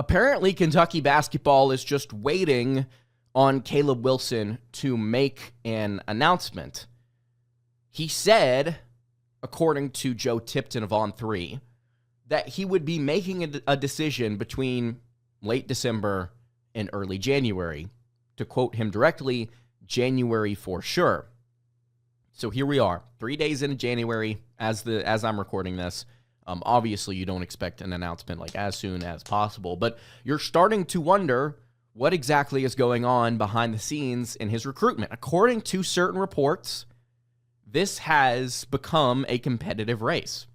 Apparently, Kentucky basketball is just waiting on Caleb Wilson to make an announcement. He said, according to Joe Tipton of On3, that he would be making a decision between late December and early January. To quote him directly, January for sure. So here we are, 3 days into January as I'm recording this. Obviously, you don't expect an announcement like as soon as possible, but you're starting to wonder what exactly is going on behind the scenes in his recruitment. According to certain reports, this has become a competitive race.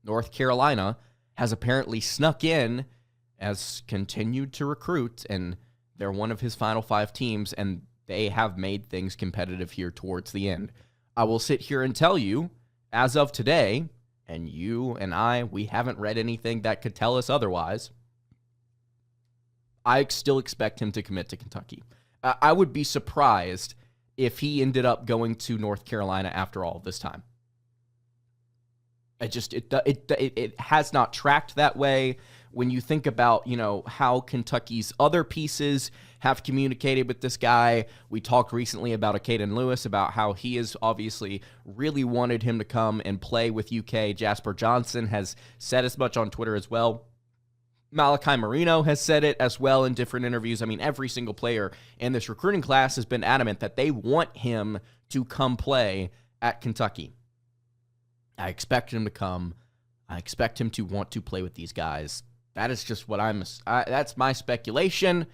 North Carolina has apparently snuck in, has continued to recruit, and they're one of his final 5 teams, and they have made things competitive here towards the end. I will sit here and tell you, as of today, and you and I, we haven't read anything that could tell us otherwise, I still expect him to commit to Kentucky. I would be surprised if he ended up going to North Carolina after all of this time. It has not tracked that way. When you think about, how Kentucky's other pieces have communicated with this guy, we talked recently about Caden Lewis, about how he has obviously really wanted him to come and play with UK. Jasper Johnson has said as much on Twitter as well. Malachi Marino has said it as well in different interviews. I mean, every single player in this recruiting class has been adamant that they want him to come play at Kentucky. I expect him to come. I expect him to want to play with these guys. That is just what that's my speculation.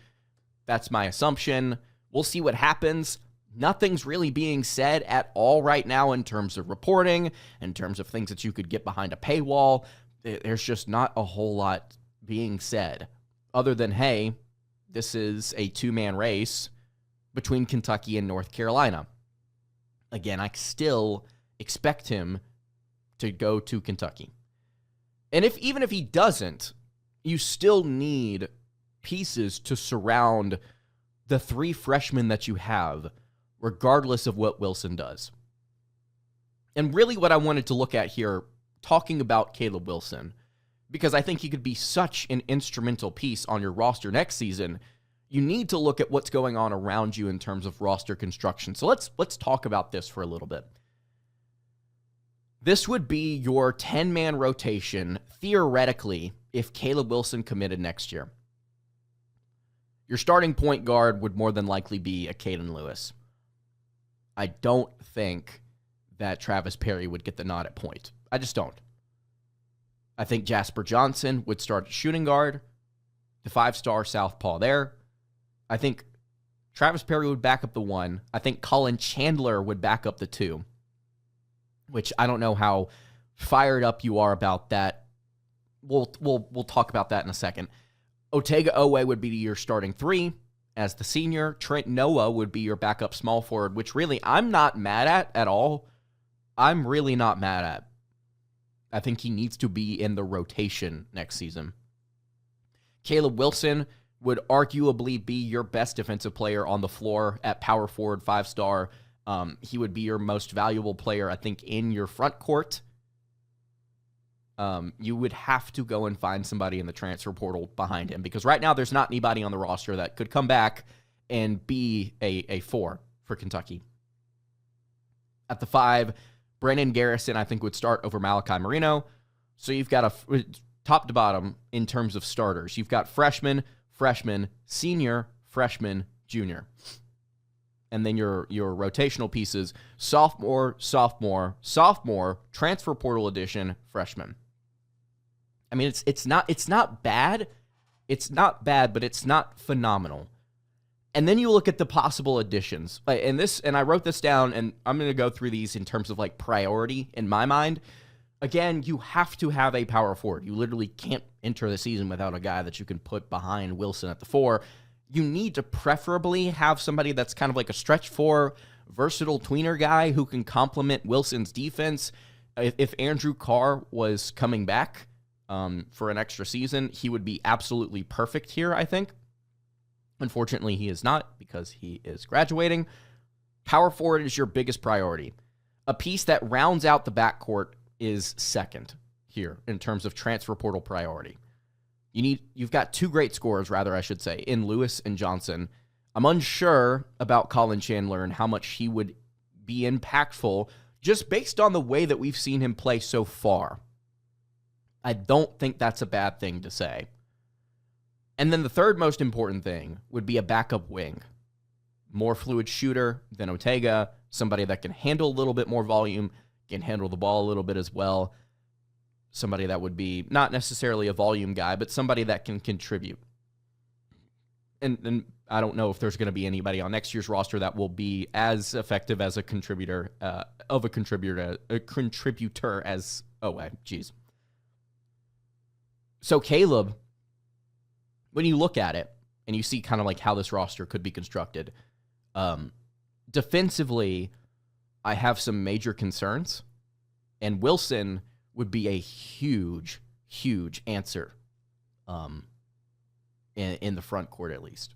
That's my assumption. We'll see what happens. Nothing's really being said at all right now in terms of reporting, in terms of things that you could get behind a paywall. There's just not a whole lot being said other than, hey, this is a 2-man race between Kentucky and North Carolina. Again, I still expect him to go to Kentucky. And even if he doesn't, you still need pieces to surround the 3 freshmen that you have, regardless of what Wilson does. And really what I wanted to look at here, talking about Caleb Wilson, because I think he could be such an instrumental piece on your roster next season, you need to look at what's going on around you in terms of roster construction. So let's talk about this for a little bit. This would be your 10-man rotation, theoretically, if Caleb Wilson committed next year. Your starting point guard would more than likely be a Caden Lewis. I don't think that Travis Perry would get the nod at point. I just don't. I think Jasper Johnson would start at shooting guard, the 5-star southpaw there. I think Travis Perry would back up the 1. I think Colin Chandler would back up the 2, which I don't know how fired up you are about that. We'll talk about that in a second. Otega Owe would be your starting 3 as the senior. Trent Noah would be your backup small forward, which really I'm not mad at all. I'm really not mad at. I think he needs to be in the rotation next season. Caleb Wilson would arguably be your best defensive player on the floor at power forward, 5-star. He would be your most valuable player, I think, in your front court. You would have to go and find somebody in the transfer portal behind him, because right now there's not anybody on the roster that could come back and be a 4 for Kentucky. At the 5, Brennan Garrison, I think, would start over Malachi Marino. So you've got a top to bottom in terms of starters. You've got freshman, senior, freshman, junior. And then your rotational pieces, sophomore, transfer portal edition, freshman. I mean, it's not bad. It's not bad, but it's not phenomenal. And then you look at the possible additions. And I wrote this down, and I'm going to go through these in terms of like priority in my mind. Again, you have to have a power forward. You literally can't enter the season without a guy that you can put behind Wilson at the 4. You need to preferably have somebody that's kind of like a stretch 4, versatile tweener guy who can complement Wilson's defense. If Andrew Carr was coming back for an extra season, he would be absolutely perfect here, I think. Unfortunately, he is not, because he is graduating. Power forward is your biggest priority. A piece that rounds out the backcourt is second here in terms of transfer portal priority. You've got two great scorers, rather, I should say, in Lewis and Johnson. I'm unsure about Colin Chandler and how much he would be impactful just based on the way that we've seen him play so far. I don't think that's a bad thing to say. And then the third most important thing would be a backup wing. More fluid shooter than Ortega, somebody that can handle a little bit more volume, can handle the ball a little bit as well. Somebody that would be not necessarily a volume guy, but somebody that can contribute. And I don't know if there's going to be anybody on next year's roster that will be as effective as a contributor, as, geez. So Caleb, when you look at it and you see kind of like how this roster could be constructed, defensively, I have some major concerns, and Wilson would be a huge, huge answer in the front court at least.